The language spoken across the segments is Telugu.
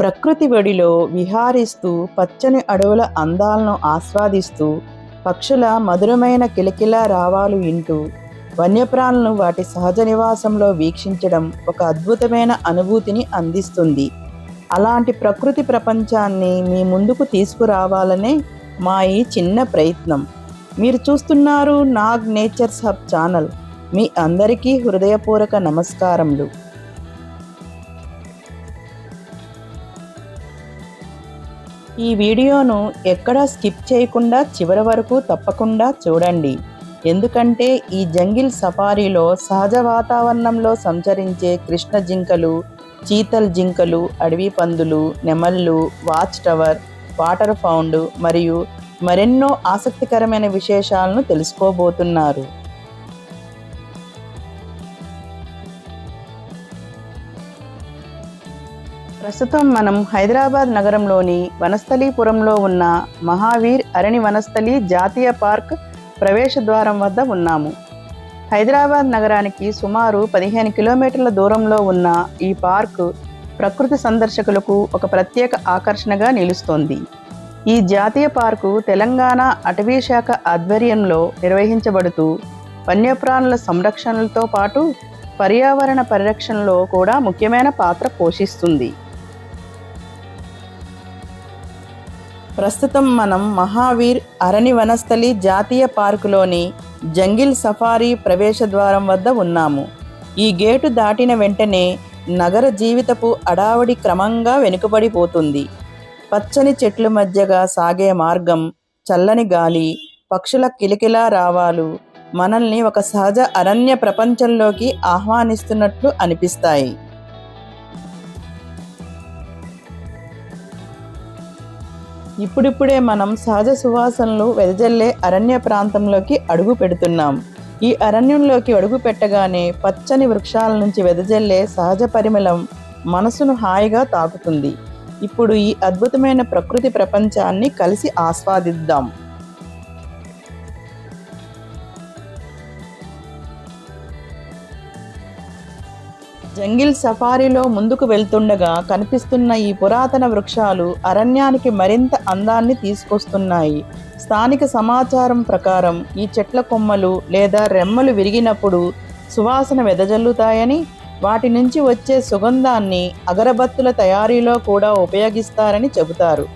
ప్రకృతి ఒడిలో విహారిస్తూ పచ్చని అడవుల అందాలను ఆస్వాదిస్తూ పక్షుల మధురమైన కిలకిలా రావాలు వింటూ వన్యప్రాణులను వాటి సహజ నివాసంలో వీక్షించడం ఒక అద్భుతమైన అనుభూతిని అందిస్తుంది. అలాంటి ప్రకృతి ప్రపంచాన్ని మీ ముందుకు తీసుకురావాలనే మా ఈ చిన్న ప్రయత్నం. మీరు చూస్తున్నారు నాగ్ నేచర్స్ హబ్ ఛానల్. మీ అందరికీ హృదయపూర్వక నమస్కారములు. ఈ వీడియోను ఎక్కడా స్కిప్ చేయకుండా చివరి వరకు తప్పకుండా చూడండి. ఎందుకంటే ఈ జంగిల్ సఫారీలో సహజ వాతావరణంలో సంచరించే కృష్ణ జింకలు, చీతల్ జింకలు, అడవి పందులు, నెమళ్ళు, వాచ్ టవర్, వాటర్ ఫౌండ్ మరియు మరెన్నో ఆసక్తికరమైన విశేషాలను తెలుసుకోబోతున్నారు. ప్రస్తుతం మనం హైదరాబాద్ నగరంలోని వనస్థలీపురంలో ఉన్న మహావీర్ అరణి వనస్థలి జాతీయ పార్క్ ప్రవేశ ద్వారం వద్ద ఉన్నాము. హైదరాబాద్ నగరానికి సుమారు 15 కిలోమీటర్ల దూరంలో ఉన్న ఈ పార్కు ప్రకృతి సందర్శకులకు ఒక ప్రత్యేక ఆకర్షణగా నిలుస్తోంది. ఈ జాతీయ పార్కు తెలంగాణ అటవీ శాఖ ఆధ్వర్యంలో నిర్వహించబడుతూ వన్యప్రాణుల సంరక్షణలతో పాటు పర్యావరణ పరిరక్షణలో కూడా ముఖ్యమైన పాత్ర పోషిస్తుంది. ప్రస్తుతం మనం మహావీర్ అరణి వనస్థలి జాతీయ పార్కులోని జంగిల్ సఫారీ ప్రవేశ ద్వారం వద్ద ఉన్నాము. ఈ గేటు దాటిన వెంటనే నగర జీవితపు అడావడి క్రమంగా వెనుకబడిపోతుంది. పచ్చని చెట్ల మధ్యగా సాగే మార్గం, చల్లని గాలి, పక్షుల కిలకిలా రావాలు మనల్ని ఒక సహజ అరణ్య ప్రపంచంలోకి ఆహ్వానిస్తున్నట్లు అనిపిస్తాయి. ఇప్పుడిప్పుడే మనం సహజ సువాసనలు వెదజల్లే అరణ్య ప్రాంతంలోకి అడుగు పెడుతున్నాం. ఈ అరణ్యంలోకి అడుగు పెట్టగానే పచ్చని వృక్షాల నుంచి వెదజల్లే సహజ పరిమళం మనసును హాయిగా తాకుతుంది. ఇప్పుడు ఈ అద్భుతమైన ప్రకృతి ప్రపంచాన్ని కలిసి ఆస్వాదిద్దాం. జంగిల్ సఫారీలో ముందుకు వెళ్తుండగా కనిపిస్తున్న ఈ పురాతన వృక్షాలు అరణ్యానికి మరింత అందాన్ని తీసుకొస్తున్నాయి. స్థానిక సమాచారం ప్రకారం ఈ చెట్ల కొమ్మలు లేదా రెమ్మలు విరిగినప్పుడు సువాసన వెదజల్లుతాయని, వాటి నుంచి వచ్చే సుగంధాన్ని అగరబత్తుల తయారీలో కూడా ఉపయోగిస్తారని చెబుతారు.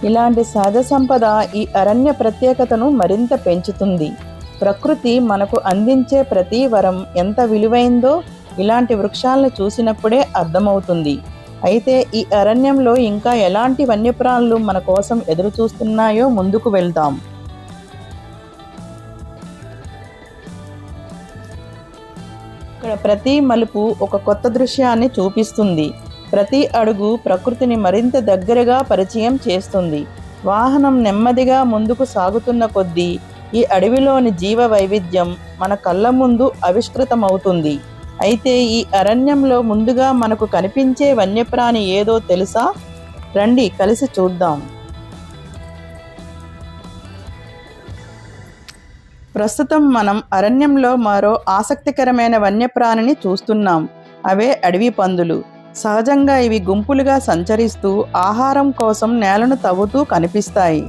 ఇలాంటి సహజ సంపద ఈ అరణ్య ప్రత్యేకతను మరింత పెంచుతుంది. ప్రకృతి మనకు అందించే ప్రతి వరం ఎంత విలువైందో ఇలాంటి వృక్షాలను చూసినప్పుడే అర్థమవుతుంది. అయితే ఈ అరణ్యంలో ఇంకా ఎలాంటి వన్యప్రాణులు మన కోసం ఎదురు చూస్తున్నాయో ముందుకు వెళ్దాం. ఇక్కడ ప్రతి మలుపు ఒక కొత్త దృశ్యాన్ని చూపిస్తుంది. ప్రతి అడుగు ప్రకృతిని మరింత దగ్గరగా పరిచయం చేస్తుంది. వాహనం నెమ్మదిగా ముందుకు సాగుతున్న కొద్దీ ఈ అడవిలోని జీవ వైవిధ్యం మన కళ్ళ ముందు ఆవిష్కృతమవుతుంది. అయితే ఈ అరణ్యంలో ముందుగా మనకు కనిపించే వన్యప్రాణి ఏదో తెలుసా? రండి కలిసి చూద్దాం. ప్రస్తుతం మనం అరణ్యంలో మరో ఆసక్తికరమైన వన్యప్రాణిని చూస్తున్నాం. అవే అడవి పందులు. సహజంగా ఇవి గుంపులుగా సంచరిస్తూ ఆహారం కోసం నేలను తవ్వుతూ కనిపిస్తాయి.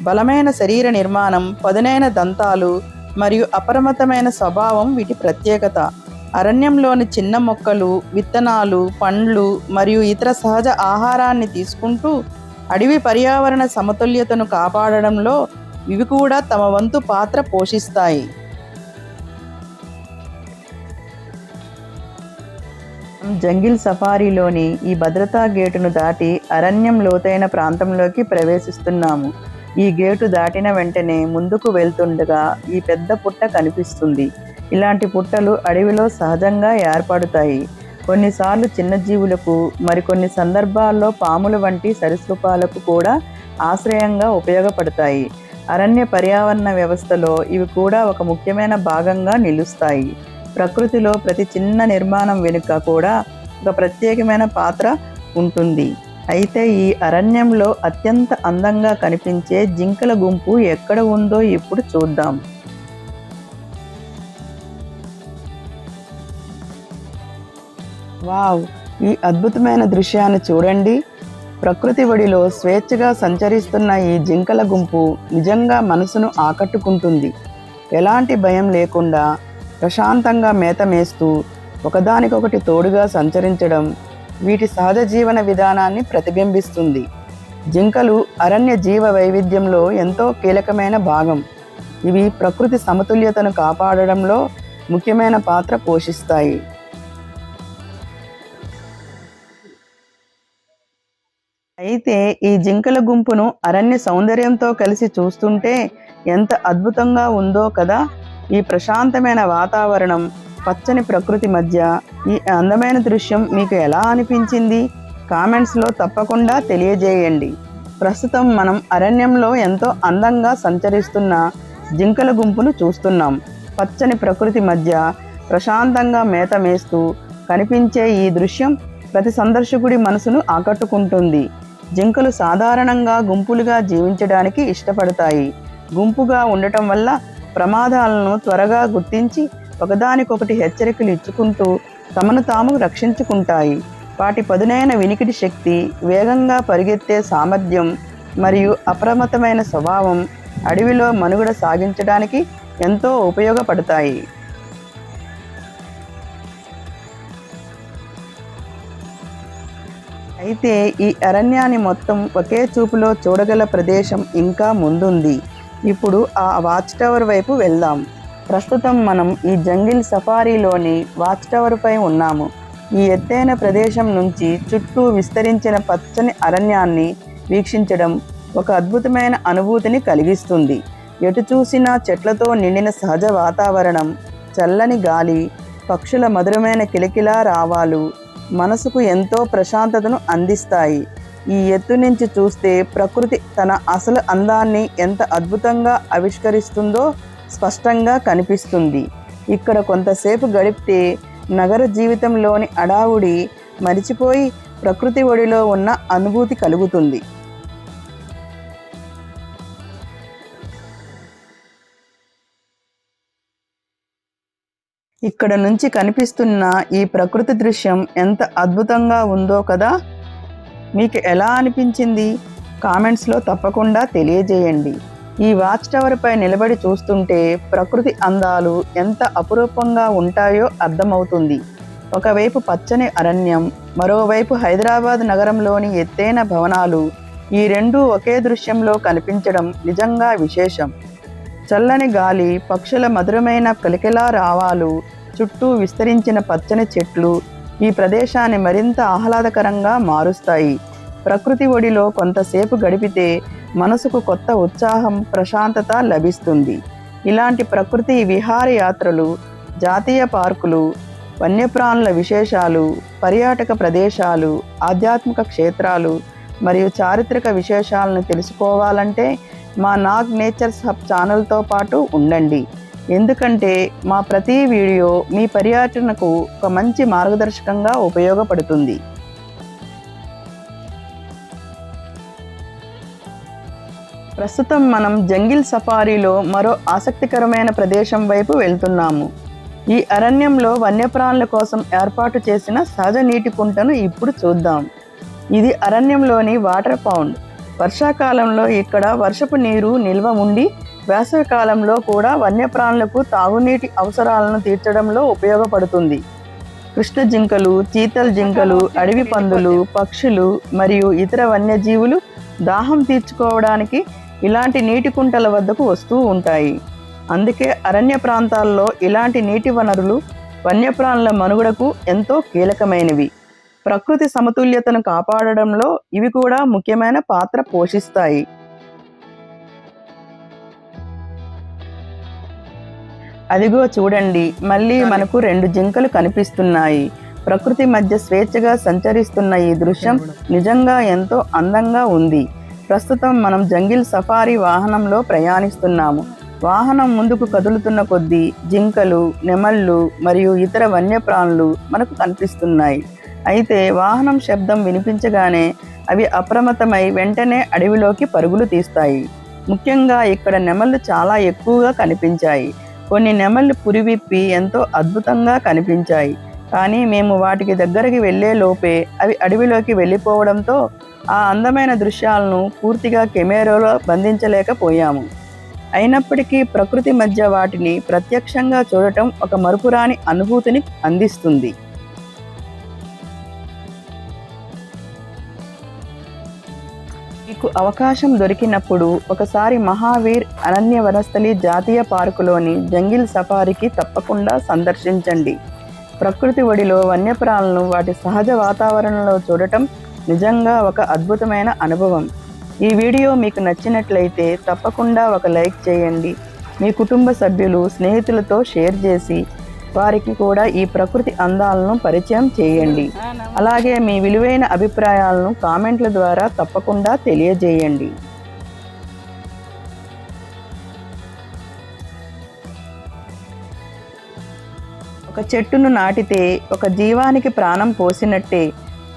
బలమైన శరీర నిర్మాణం, పదునైన దంతాలు మరియు అపరిమితమైన స్వభావం వీటి ప్రత్యేకత. అరణ్యంలోని చిన్న మొక్కలు, విత్తనాలు, పండ్లు మరియు ఇతర సహజ ఆహారాన్ని తీసుకుంటూ అడవి పర్యావరణ సమతుల్యతను కాపాడడంలో ఇవి కూడా తమ వంతు పాత్ర పోషిస్తాయి. జంగిల్ సఫారీలోని ఈ భద్రతా గేటును దాటి అరణ్యం లోతైన ప్రాంతంలోకి ప్రవేశిస్తున్నాము. ఈ గేటు దాటిన వెంటనే ముందుకు వెళ్తుండగా ఈ పెద్ద పుట్ట కనిపిస్తుంది. ఇలాంటి పుట్టలు అడవిలో సహజంగా ఏర్పడతాయి. కొన్నిసార్లు చిన్న జీవులకు, మరికొన్ని సందర్భాల్లో పాముల వంటి సరీసృపాలకు కూడా ఆశ్రయంగా ఉపయోగపడతాయి. అరణ్య పర్యావరణ వ్యవస్థలో ఇవి కూడా ఒక ముఖ్యమైన భాగంగా నిలుస్తాయి. ప్రకృతిలో ప్రతి చిన్న నిర్మాణం వెనుక కూడా ఒక ప్రత్యేకమైన పాత్ర ఉంటుంది. అయితే ఈ అరణ్యంలో అత్యంత అందంగా కనిపించే జింకల గుంపు ఎక్కడ ఉందో ఇప్పుడు చూద్దాం. వావ్! ఈ అద్భుతమైన దృశ్యాన్ని చూడండి. ప్రకృతి ఒడిలో స్వేచ్ఛగా సంచరిస్తున్న ఈ జింకల గుంపు నిజంగా మనసును ఆకట్టుకుంటుంది. ఎలాంటి భయం లేకుండా ప్రశాంతంగా మేత మేస్తూ ఒకదానికొకటి తోడుగా సంచరించడం వీటి సహజ జీవన విధానాన్ని ప్రతిబింబిస్తుంది. జింకలు అరణ్య జీవ వైవిధ్యంలో ఎంతో కీలకమైన భాగం. ఇవి ప్రకృతి సమతుల్యతను కాపాడడంలో ముఖ్యమైన పాత్ర పోషిస్తాయి. అయితే ఈ జింకల గుంపును అరణ్య సౌందర్యంతో కలిసి చూస్తుంటే ఎంత అద్భుతంగా ఉందో కదా. ఈ ప్రశాంతమైన వాతావరణం, పచ్చని ప్రకృతి మధ్య ఈ అందమైన దృశ్యం మీకు ఎలా అనిపించింది? కామెంట్స్లో తప్పకుండా తెలియజేయండి. ప్రస్తుతం మనం అరణ్యంలో ఎంతో అందంగా సంచరిస్తున్న జింకల గుంపును చూస్తున్నాం. పచ్చని ప్రకృతి మధ్య ప్రశాంతంగా మేత మేస్తూ కనిపించే ఈ దృశ్యం ప్రతి సందర్శకుడి మనసును ఆకట్టుకుంటుంది. జింకలు సాధారణంగా గుంపులుగా జీవించడానికి ఇష్టపడతాయి. గుంపుగా ఉండటం వల్ల ప్రమాదాలను త్వరగా గుర్తించి ఒకదానికొకటి హెచ్చరికలు ఇచ్చుకుంటూ తమను తాము రక్షించుకుంటాయి. వాటి పదునైన వినికిడి శక్తి, వేగంగా పరిగెత్తే సామర్థ్యం మరియు అప్రమత్తమైన స్వభావం అడవిలో మనుగడ సాగించడానికి ఎంతో ఉపయోగపడతాయి. అయితే ఈ అరణ్యాన్ని మొత్తం ఒకే చూపులో చూడగల ప్రదేశం ఇంకా ముందుంది. ఇప్పుడు ఆ వాచ్ టవర్ వైపు వెళ్దాం. ప్రస్తుతం మనం ఈ జంగిల్ సఫారీలోని వాచ్ టవర్ పై ఉన్నాము. ఈ ఎత్తైన ప్రదేశం నుంచి చుట్టూ విస్తరించిన పచ్చని అరణ్యాన్ని వీక్షించడం ఒక అద్భుతమైన అనుభూతిని కలిగిస్తుంది. ఎటు చూసినా చెట్లతో నిండిన సహజ వాతావరణం, చల్లని గాలి, పక్షుల మధురమైన కిలకిలా రావాలు మనసుకు ఎంతో ప్రశాంతతను అందిస్తాయి. ఈ ఎత్తు నుంచి చూస్తే ప్రకృతి తన అసలు అందాన్ని ఎంత అద్భుతంగా ఆవిష్కరిస్తుందో స్పష్టంగా కనిపిస్తుంది. ఇక్కడ కొంతసేపు గడిపితే నగర జీవితంలోని అడావుడి మరిచిపోయి ప్రకృతి ఒడిలో ఉన్న అనుభూతి కలుగుతుంది. ఇక్కడ నుంచి కనిపిస్తున్న ఈ ప్రకృతి దృశ్యం ఎంత అద్భుతంగా ఉందో కదా. మీకు ఎలా అనిపించింది? కామెంట్స్లో తప్పకుండా తెలియజేయండి. ఈ వాచ్ టవర్ పై నిలబడి చూస్తుంటే ప్రకృతి అందాలు ఎంత అపురూపంగా ఉంటాయో అర్థమవుతుంది. ఒకవైపు పచ్చని అరణ్యం, మరోవైపు హైదరాబాద్ నగరంలోని ఎత్తైన భవనాలు. ఈ రెండూ ఒకే దృశ్యంలో కనిపించడం నిజంగా విశేషం. చల్లని గాలి, పక్షుల మధురమైన కిలకిలా రావాలు, చుట్టూ విస్తరించిన పచ్చని చెట్లు ఈ ప్రదేశాన్ని మరింత ఆహ్లాదకరంగా మారుస్తాయి. ప్రకృతి ఒడిలో కొంతసేపు గడిపితే మనసుకు కొత్త ఉత్సాహం, ప్రశాంతత లభిస్తుంది. ఇలాంటి ప్రకృతి విహారయాత్రలు, జాతీయ పార్కులు, వన్యప్రాణుల విశేషాలు, పర్యాటక ప్రదేశాలు, ఆధ్యాత్మిక క్షేత్రాలు మరియు చారిత్రక విశేషాలను తెలుసుకోవాలంటే మా నాగ్ నేచర్స్ హబ్ ఛానల్తో పాటు ఉండండి. ఎందుకంటే మా ప్రతి వీడియో మీ పర్యటనకు ఒక మంచి మార్గదర్శకంగా ఉపయోగపడుతుంది. ప్రస్తుతం మనం జంగిల్ సఫారీలో మరో ఆసక్తికరమైన ప్రదేశం వైపు వెళ్తున్నాము. ఈ అరణ్యంలో వన్యప్రాణుల కోసం ఏర్పాటు చేసిన సహజ నీటి కుంటను ఇప్పుడు చూద్దాం. ఇది అరణ్యంలోని వాటర్ పౌండ్. వర్షాకాలంలో ఇక్కడ వర్షపు నీరు నిల్వ ఉండి వేసవికాలంలో కూడా వన్యప్రాణులకు తాగునీటి అవసరాలను తీర్చడంలో ఉపయోగపడుతుంది. కృష్ణ జింకలు, చీతల్ జింకలు, అడవి పందులు, పక్షులు మరియు ఇతర వన్యజీవులు దాహం తీర్చుకోవడానికి ఇలాంటి నీటి కుంటల వద్దకు వస్తూ ఉంటాయి. అందుకే అరణ్య ప్రాంతాల్లో ఇలాంటి నీటి వనరులు వన్యప్రాణుల మనుగడకు ఎంతో కీలకమైనవి. ప్రకృతి సమతుల్యతను కాపాడడంలో ఇవి కూడా ముఖ్యమైన పాత్ర పోషిస్తాయి. అదిగో చూడండి, మళ్ళీ మనకు 2 జింకలు కనిపిస్తున్నాయి. ప్రకృతి మధ్య స్వేచ్ఛగా సంచరిస్తున్న ఈ దృశ్యం నిజంగా ఎంతో అందంగా ఉంది. ప్రస్తుతం మనం జంగిల్ సఫారీ వాహనంలో ప్రయాణిస్తున్నాము. వాహనం ముందుకు కదులుతున్న కొద్దీ జింకలు, నెమళ్ళు మరియు ఇతర వన్యప్రాణులు మనకు కనిపిస్తున్నాయి. అయితే వాహనం శబ్దం వినిపించగానే అవి అప్రమత్తమై వెంటనే అడవిలోకి పరుగులు తీస్తాయి. ముఖ్యంగా ఇక్కడ నెమళ్ళు చాలా ఎక్కువగా కనిపించాయి. కొన్ని నెమళ్ళు పురివిప్పి ఎంతో అద్భుతంగా కనిపించాయి. కానీ మేము వాటికి దగ్గరికి వెళ్ళే లోపే అవి అడవిలోకి వెళ్ళిపోవడంతో ఆ అందమైన దృశ్యాలను పూర్తిగా కెమెరాలో బంధించలేకపోయాము. అయినప్పటికీ ప్రకృతి మధ్య వాటిని ప్రత్యక్షంగా చూడటం ఒక మరుపురాని అనుభూతిని అందిస్తుంది. మీకు అవకాశం దొరికినప్పుడు ఒకసారి మహావీర్ అరణ్య వనస్థలి జాతీయ పార్కులోని జంగిల్ సఫారీకి తప్పకుండా సందర్శించండి. ప్రకృతి ఒడిలో వన్యప్రాణులను వాటి సహజ వాతావరణంలో చూడటం నిజంగా ఒక అద్భుతమైన అనుభవం. ఈ వీడియో మీకు నచ్చినట్లయితే తప్పకుండా ఒక లైక్ చేయండి. మీ కుటుంబ సభ్యులు, స్నేహితులతో షేర్ చేసి వారికి కూడా ఈ ప్రకృతి అందాలను పరిచయం చేయండి. అలాగే మీ విలువైన అభిప్రాయాలను కామెంట్ల ద్వారా తప్పకుండా తెలియజేయండి. ఒక చెట్టును నాటితే ఒక జీవానికి ప్రాణం పోసినట్టే.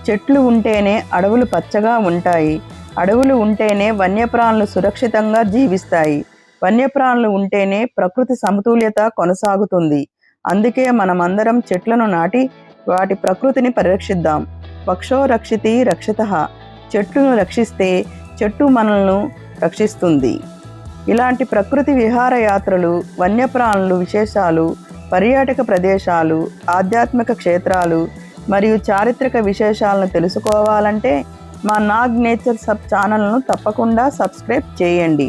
చెట్లు ఉంటేనే అడవులు పచ్చగా ఉంటాయి. అడవులు ఉంటేనే వన్యప్రాణులు సురక్షితంగా జీవిస్తాయి. వన్యప్రాణులు ఉంటేనే ప్రకృతి సమతుల్యత కొనసాగుతుంది. అందుకే మనమందరం చెట్లను నాటి వాటి ప్రకృతిని పరిరక్షిద్దాం. వక్షో రక్షితి రక్షితః. చెట్టును రక్షిస్తే చెట్టు మనల్ని రక్షిస్తుంది. ఇలాంటి ప్రకృతి విహారయాత్రలు, వన్యప్రాణులు విశేషాలు, పర్యాటక ప్రదేశాలు, ఆధ్యాత్మిక క్షేత్రాలు మరియు చారిత్రక విశేషాలను తెలుసుకోవాలంటే మా నాగ్ నేచర్ ఛానల్ను తప్పకుండా సబ్స్క్రైబ్ చేయండి.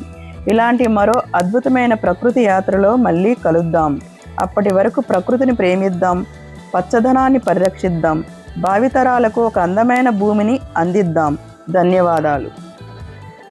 ఇలాంటి మరో అద్భుతమైన ప్రకృతి యాత్రలో మళ్ళీ కలుద్దాం. అప్పటి వరకు ప్రకృతిని ప్రేమిద్దాం, పచ్చదనాన్ని పరిరక్షిద్దాం, భావితరాలకు ఒక అందమైన భూమిని అందిద్దాం. ధన్యవాదాలు.